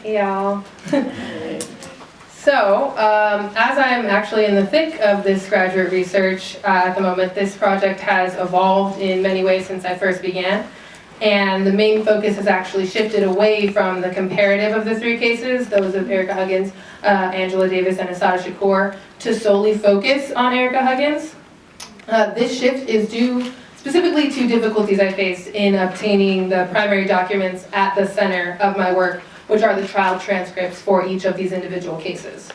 Hey y'all. So, as I'm actually in the thick of this graduate research at the moment, this project has evolved in many ways since I first began. And the main focus has actually shifted away from the comparative of the three cases, those of Erica Huggins, Angela Davis, and Assata Shakur, to solely focus on Erica Huggins. This shift is due specifically to difficulties I faced in obtaining the primary documents at the center of my work, which are the trial transcripts for each of these individual cases.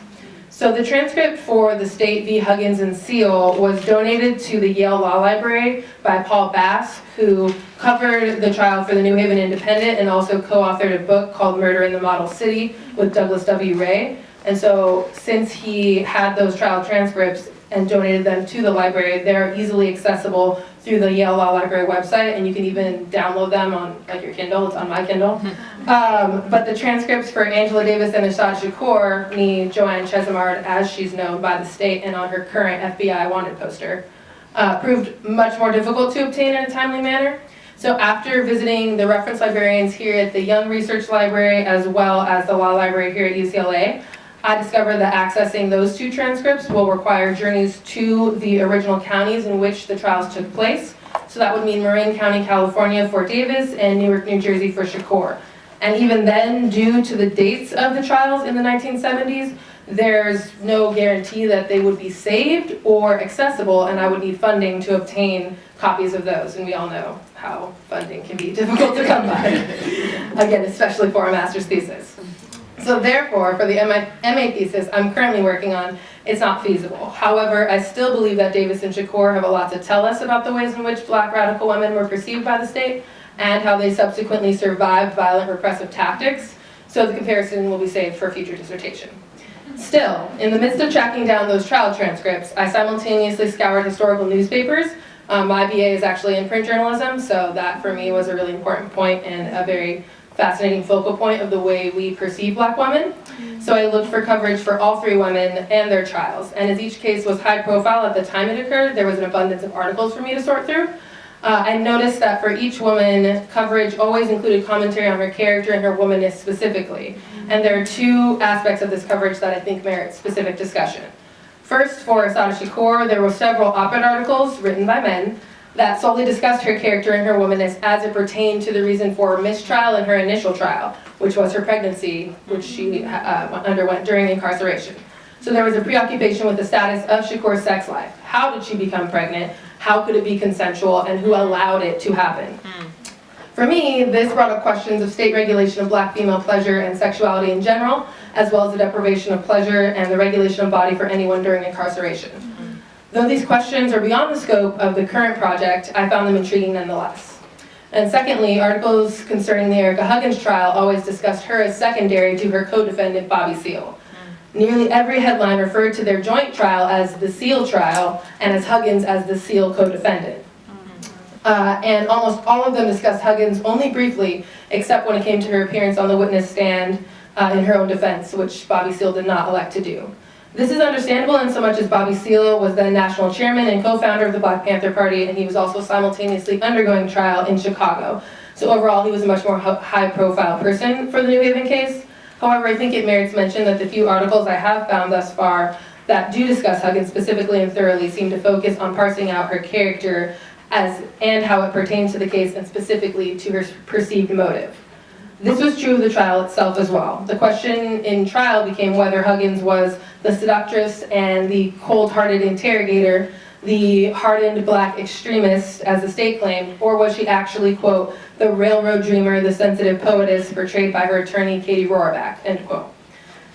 So the transcript for the State v. Huggins and Seal was donated to the Yale Law Library by Paul Bass, who covered the trial for the New Haven Independent and also co-authored a book called Murder in the Model City with Douglas W. Ray. And so since he had those trial transcripts and donated them to the library, they're easily accessible through the Yale Law Library website, and you can even download them on like your Kindle. It's on my Kindle. But the transcripts for Angela Davis and Assata Shakur, me, Joanne Chesimard, as she's known by the state and on her current FBI wanted poster, proved much more difficult to obtain in a timely manner. So after visiting the reference librarians here at the Young Research Library as well as the Law Library here at UCLA, I discovered that accessing those two transcripts will require journeys to the original counties in which the trials took place. So that would mean Marin County, California for Davis and Newark, New Jersey for Shakur. And even then, due to the dates of the trials in the 1970s, there's no guarantee that they would be saved or accessible, and I would need funding to obtain copies of those. And we all know how funding can be difficult to come by, again, especially for a master's thesis. So therefore, for the MA thesis I'm currently working on, it's not feasible. However, I still believe that Davis and Shakur have a lot to tell us about the ways in which Black radical women were perceived by the state and how they subsequently survived violent repressive tactics. So the comparison will be saved for a future dissertation. Still, in the midst of tracking down those trial transcripts, I simultaneously scoured historical newspapers. My BA is actually in print journalism, so that for me was a really important point and a very fascinating focal point of the way we perceive Black women. So I looked for coverage for all three women and their trials. And as each case was high profile at the time it occurred, there was an abundance of articles for me to sort through. I noticed that for each woman, coverage always included commentary on her character and her womanness specifically. And there are two aspects of this coverage that I think merit specific discussion. First, for Assata Shakur, there were several op-ed articles written by men that solely discussed her character and her womanness as it pertained to the reason for her mistrial in her initial trial, which was her pregnancy, which she underwent during incarceration. So there was a preoccupation with the status of Shakur's sex life. How did she become pregnant? How could it be consensual? And who allowed it to happen? For me, this brought up questions of state regulation of Black female pleasure and sexuality in general, as well as the deprivation of pleasure and the regulation of body for anyone during incarceration. Though these questions are beyond the scope of the current project, I found them intriguing nonetheless. And secondly, articles concerning the Erica Huggins trial always discussed her as secondary to her co-defendant, Bobby Seale. Nearly every headline referred to their joint trial as the Seale trial and as Huggins as the Seale co-defendant. And almost all of them discussed Huggins only briefly, except when it came to her appearance on the witness stand in her own defense, which Bobby Seale did not elect to do. This is understandable in so much as Bobby Seale was then national chairman and co-founder of the Black Panther Party, and he was also simultaneously undergoing trial in Chicago. So overall, he was a much more high-profile person for the New Haven case. However, I think it merits mention that the few articles I have found thus far that do discuss Huggins specifically and thoroughly seem to focus on parsing out her character and how it pertains to the case and specifically to her perceived motive. This was true of the trial itself as well. The question in trial became whether Huggins was the seductress and the cold-hearted interrogator, the hardened Black extremist, as the state claimed, or was she actually, quote, the railroad dreamer, the sensitive poetess portrayed by her attorney, Katie Rohrabaugh, end quote.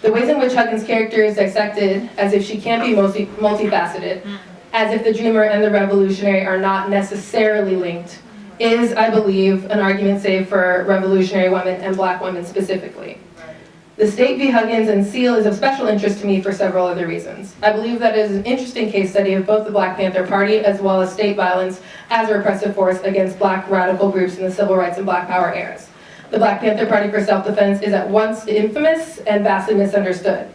The ways in which Huggins' character is dissected as if she can't be multifaceted, as if the dreamer and the revolutionary are not necessarily linked, is, I believe, an argument saved for revolutionary women and Black women specifically. The State v. Huggins and Seale is of special interest to me for several other reasons. I believe that it is an interesting case study of both the Black Panther Party as well as state violence as a repressive force against Black radical groups in the civil rights and Black power eras. The Black Panther Party for self-defense is at once infamous and vastly misunderstood.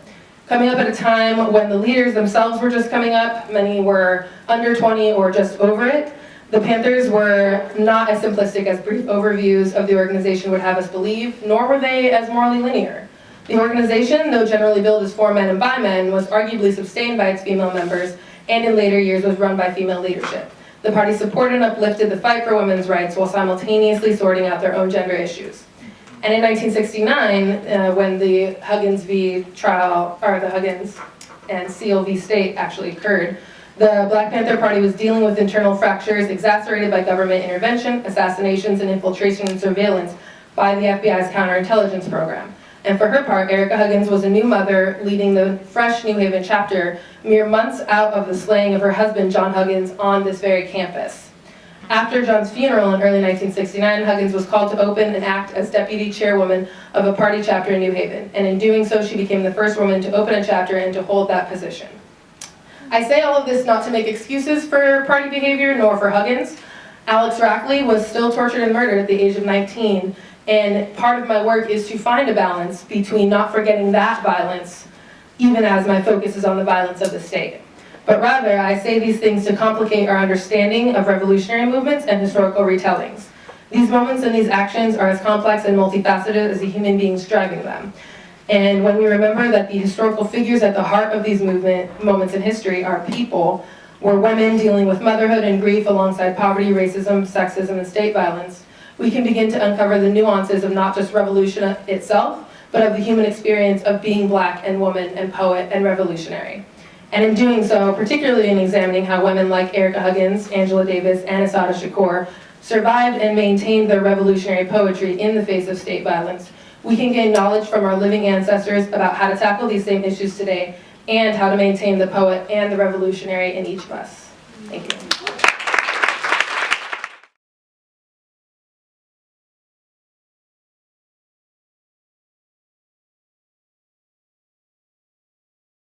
Coming up at a time when the leaders themselves were just coming up, many were under 20 or just over it, the Panthers were not as simplistic as brief overviews of the organization would have us believe, nor were they as morally linear. The organization, though generally billed as for men and by men, was arguably sustained by its female members, and in later years was run by female leadership. The party supported and uplifted the fight for women's rights while simultaneously sorting out their own gender issues. And in 1969, when the Huggins v. trial, or the Huggins and Seal v. State actually occurred, the Black Panther Party was dealing with internal fractures exacerbated by government intervention, assassinations, and infiltration and surveillance by the FBI's counterintelligence program. And for her part, Erica Huggins was a new mother leading the fresh New Haven chapter mere months out of the slaying of her husband, John Huggins, on this very campus. After John's funeral in early 1969, Huggins was called to open and act as deputy chairwoman of a party chapter in New Haven. And in doing so, she became the first woman to open a chapter and to hold that position. I say all of this not to make excuses for party behavior, nor for Huggins. Alex Rackley was still tortured and murdered at the age of 19, and part of my work is to find a balance between not forgetting that violence, even as my focus is on the violence of the state. But rather, I say these things to complicate our understanding of revolutionary movements and historical retellings. These moments and these actions are as complex and multifaceted as the human beings driving them. And when we remember that the historical figures at the heart of these moments in history are people, were women dealing with motherhood and grief alongside poverty, racism, sexism, and state violence, we can begin to uncover the nuances of not just revolution itself, but of the human experience of being Black and woman and poet and revolutionary. And in doing so, particularly in examining how women like Erica Huggins, Angela Davis, and Assata Shakur survived and maintained their revolutionary poetry in the face of state violence, we can gain knowledge from our living ancestors about how to tackle these same issues today and how to maintain the poet and the revolutionary in each of us. Thank you.